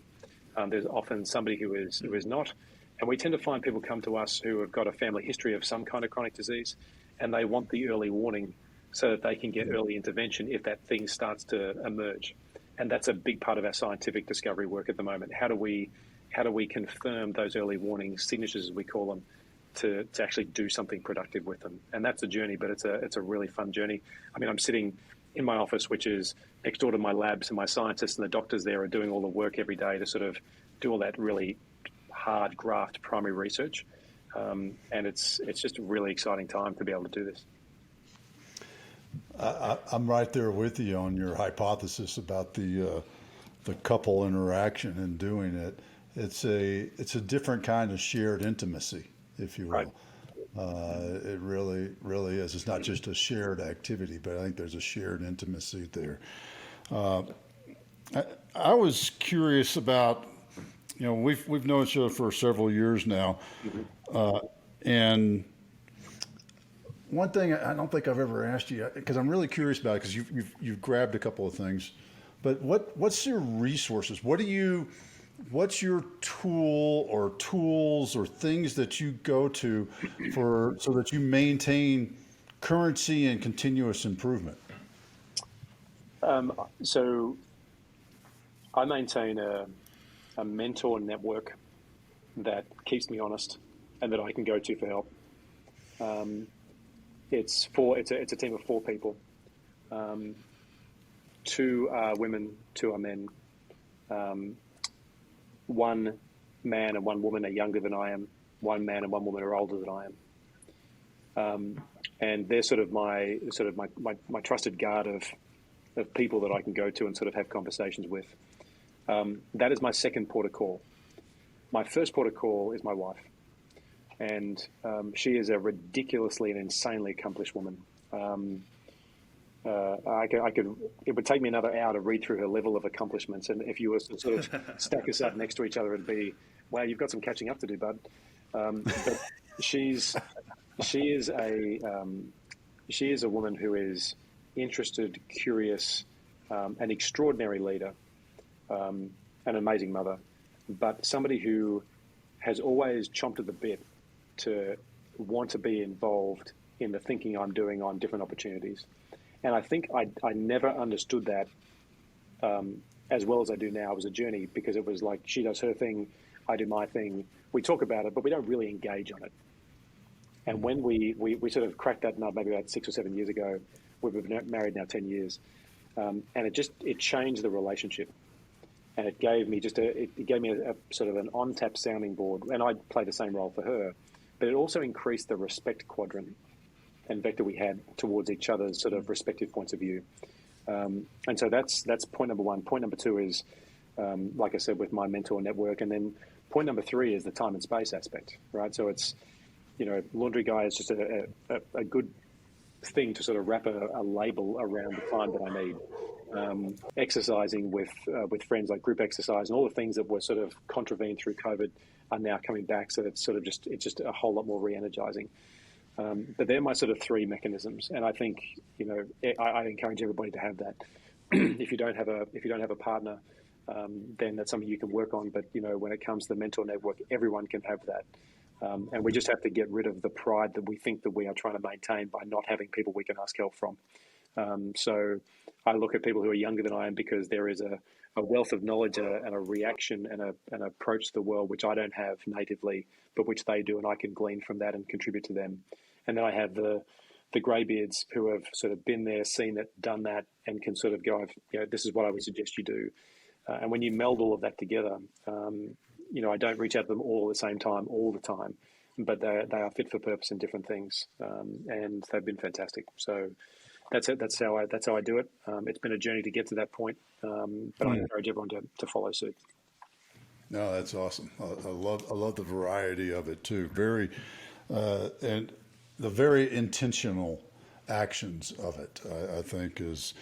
There's often somebody who is not. And we tend to find people come to us who have got a family history of some kind of chronic disease, and they want the early warning so that they can get early intervention if that thing starts to emerge. And that's a big part of our scientific discovery work at the moment. How do we confirm those early warning signatures, as we call them, to actually do something productive with them? And that's a journey, but it's a really fun journey. I mean, I'm sitting in my office, which is next door to my labs, and my scientists and the doctors there are doing all the work every day to sort of do all that really hard graft primary research, and it's just a really exciting time to be able to do this. I'm right there with you on your hypothesis about the couple interaction and doing it. It's a different kind of shared intimacy, if you will. Right. It really is. It's not just a shared activity, but I think there's a shared intimacy there. I was curious about, we've known each other for several years now, and one thing I don't think I've ever asked you, because I'm really curious about it, because you've grabbed a couple of things, but what's your resources? What's your tool or tools or things that you go to so that you maintain currency and continuous improvement? So I maintain a mentor network that keeps me honest and that I can go to for help. It's a team of 4 people. 2 are women, 2 are men. 1 man and 1 woman are younger than I am. 1 man and 1 woman are older than I am. And they're sort of my trusted guard of people that I can go to and sort of have conversations with. That is my second port of call. My first port of call is my wife, and she is a ridiculously and insanely accomplished woman. It would take me another hour to read through her level of accomplishments, and if you were to sort of stack us up next to each other, it'd be, wow, you've got some catching up to do, bud. But she is a woman who is interested, curious, an extraordinary leader, an amazing mother, but somebody who has always chomped at the bit to want to be involved in the thinking I'm doing on different opportunities. And I think I never understood that as well as I do now. It was a journey, because it was like she does her thing, I do my thing. We talk about it, but we don't really engage on it. And when we sort of cracked that nut maybe about 6 or 7 years ago, we've been married now 10 years, and it changed the relationship. And it gave me a sort of an on-tap sounding board, and I played the same role for her, but it also increased the respect quadrant and vector we had towards each other's sort of respective points of view. And so that's point number 1. Point number 2 is, like I said, with my mentor network. And then point number 3 is the time and space aspect, right? So it's, laundry guy is just a good thing to sort of wrap a label around the time that I need. Exercising with friends, like group exercise, and all the things that were sort of contravened through COVID are now coming back. So it's just a whole lot more re-energizing. But they're my sort of 3 mechanisms, and I think I encourage everybody to have that. If you don't have a partner, then that's something you can work on. But when it comes to the mentor network, everyone can have that, and we just have to get rid of the pride that we think that we are trying to maintain by not having people we can ask help from. So I look at people who are younger than I am, because there is a wealth of knowledge and a reaction and an approach to the world which I don't have natively, but which they do, and I can glean from that and contribute to them. And then I have the greybeards who have sort of been there, seen it, done that, and can sort of go, this is what I would suggest you do. And when you meld all of that together, I don't reach out to them all at the same time, all the time, but they are fit for purpose in different things, and they've been fantastic. So that's it. That's how I do it. It's been a journey to get to that point, but I encourage everyone to follow suit. No, that's awesome. I love the variety of it too. Very, and the very intentional actions of it, I think is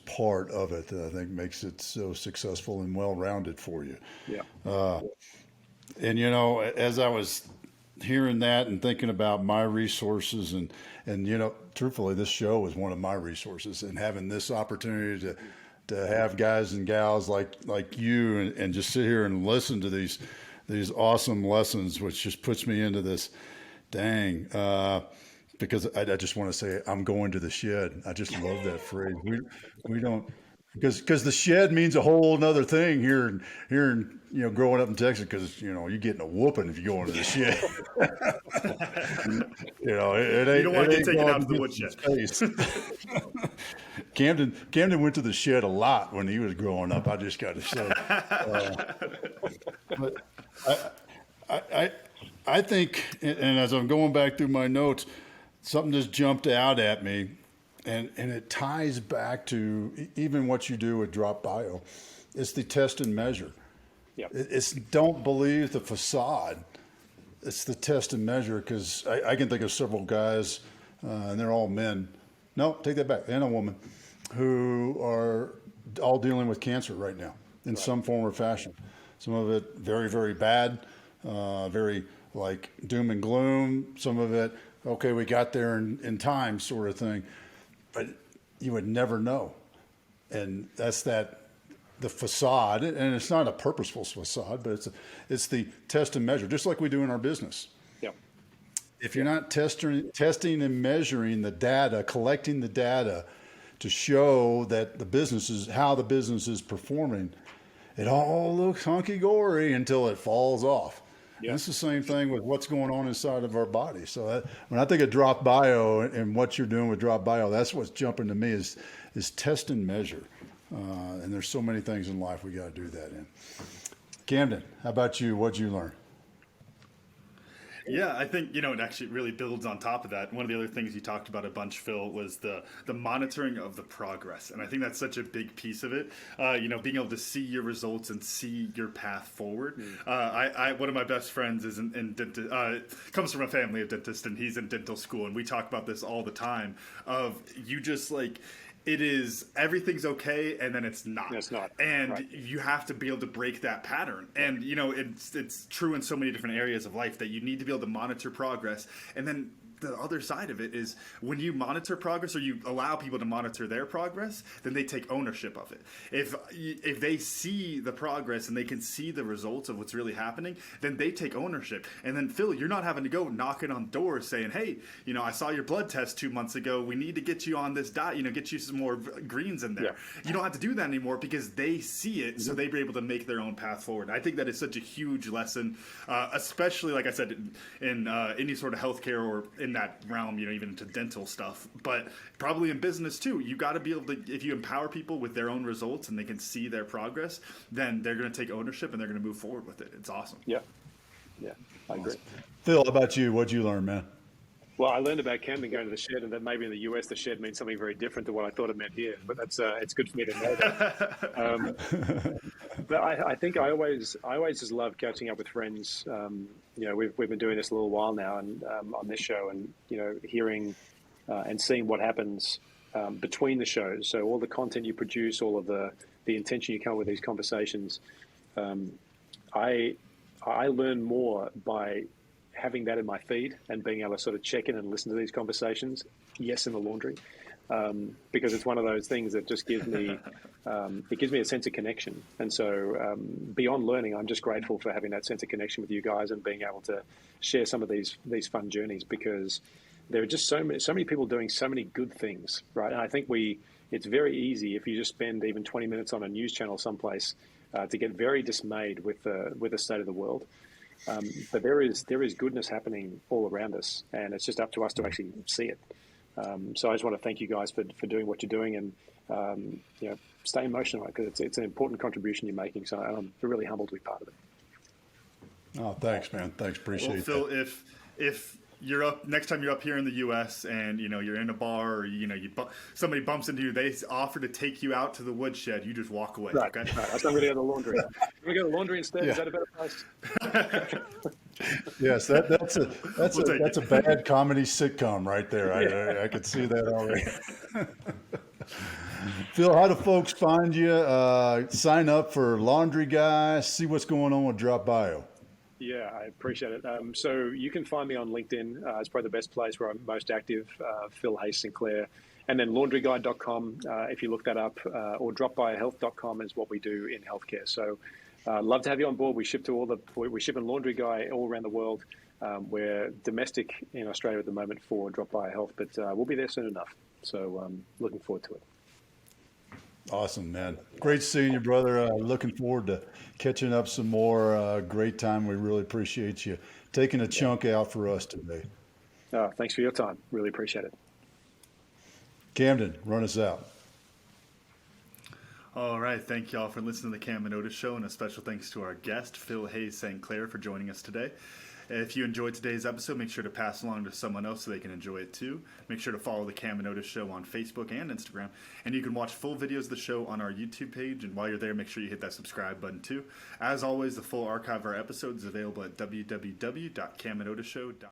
part of it that I think makes it so successful and well-rounded for you. Yeah. And as I was hearing that and thinking about my resources and truthfully, this show is one of my resources, and having this opportunity to have guys and gals like you and just sit here and listen to these awesome lessons, which just puts me into this because I just want to say I'm going to the shed. I just love that phrase. We don't, because the shed means a whole nother thing here in growing up in Texas, because you're getting a whooping if you go into the shed. It ain't, you don't want to get taken out to of the woodshed. Camden went to the shed a lot when he was growing up. I just got to say, but I think, and as I'm going back through my notes, something just jumped out at me, and it ties back to even what you do with Drop Bio. It's the test and measure. Yep. It's don't believe the facade. It's the test and measure, because I can think of several guys, and they're all men. No, take that back. And a woman, who are all dealing with cancer right now in some form or fashion. Some of it very, very bad, very like doom and gloom. Some of it, okay, we got there in time sort of thing. But you would never know. And that's the facade, and it's not a purposeful facade, but it's the test and measure, just like we do in our business. Yeah. If you're not testing and measuring the data, collecting the data to show that how the business is performing, it all looks hunky-dory until it falls off. Yeah. It's the same thing with what's going on inside of our body. So when I think of Drop Bio and what you're doing with Drop Bio, that's what's jumping to me is test and measure. And there's so many things in life we got to do that in. Camden, how about you? What'd you learn? Yeah, I think, it actually really builds on top of that. One of the other things you talked about a bunch, Phil, was the monitoring of the progress. And I think that's such a big piece of it, being able to see your results and see your path forward. One of my best friends is in dentist, comes from a family of dentists, and he's in dental school. And we talk about this all the time of you just it is everything's okay, and then it's not. It's not. And right. You have to be able to break that pattern. And it's true in so many different areas of life that you need to be able to monitor progress. And then the other side of it is when you monitor progress, or you allow people to monitor their progress, then they take ownership of it. If they see the progress and they can see the results of what's really happening, then they take ownership. And then, Phil, you're not having to go knocking on doors saying, hey, I saw your blood test 2 months ago. We need to get you on this diet, get you some more greens in there. Yeah. You don't have to do that anymore because they see it, so they're able to make their own path forward. I think that is such a huge lesson, especially, like I said, in any sort of healthcare or in that realm, even into dental stuff, but probably in business too. You got to be able to, if you empower people with their own results and they can see their progress, then they're going to take ownership and they're going to move forward with it. It's awesome. Yeah, I agree. Phil, how about you? What'd you learn, man? Well, I learned about Camden going to the shed, and that maybe in the US the shed means something very different to what I thought it meant here. But that's it's good for me to know that. But I think I always just love catching up with friends. We've been doing this a little while now, and on this show, and hearing and seeing what happens between the shows. So all the content you produce, all of the intention you come up with these conversations. I learn more by having that in my feed and being able to sort of check in and listen to these conversations. Yes, in the laundry, because it's one of those things that just gives me a sense of connection. And so beyond learning, I'm just grateful for having that sense of connection with you guys and being able to share some of these fun journeys, because there are just so many people doing so many good things, right? And I think it's very easy if you just spend even 20 minutes on a news channel someplace to get very dismayed with the state of the world. But there is goodness happening all around us, and it's just up to us to actually see it. So I just want to thank you guys for doing what you're doing, and stay emotional, because it's an important contribution you're making. So I'm really humbled to be part of it. Oh, thanks, man. Thanks. Appreciate Well, Phil, that. if you're up next time you're up here in the U.S. and you're in a bar, or somebody bumps into you, they offer to take you out to the woodshed, you just walk away. Right. Okay. Right. I'm going to go to the laundry. Can we go to the laundry instead? Yeah. Is that a better place? Yes, that's a bad comedy sitcom right there. I could see that already. Phil, how do folks find you? Sign up for Laundry Guy, see what's going on with Drop Bio. Yeah, I appreciate it. So you can find me on LinkedIn. It's probably the best place where I'm most active, Phil Hayes St Clair. And then laundryguide.com, if you look that up, or dropbiohealth.com is what we do in healthcare. So love to have you on board. We ship in Laundry Guy all around the world. We're domestic in Australia at the moment for Drop Bio Health, but we'll be there soon enough. So looking forward to it. Awesome, man. Great seeing you, brother. Looking forward to catching up some more. Great time. We really appreciate you taking a chunk out for us today. Thanks for your time. Really appreciate it. Camden, run us out. All right. Thank you all for listening to the Cam Otis Show, and a special thanks to our guest, Phil Hayes St Clair, for joining us today. If you enjoyed today's episode, make sure to pass along to someone else so they can enjoy it too. Make sure to follow the Cam Otis Show on Facebook and Instagram. And you can watch full videos of the show on our YouTube page. And while you're there, make sure you hit that subscribe button too. As always, the full archive of our episodes is available at www.camandotisshow.com.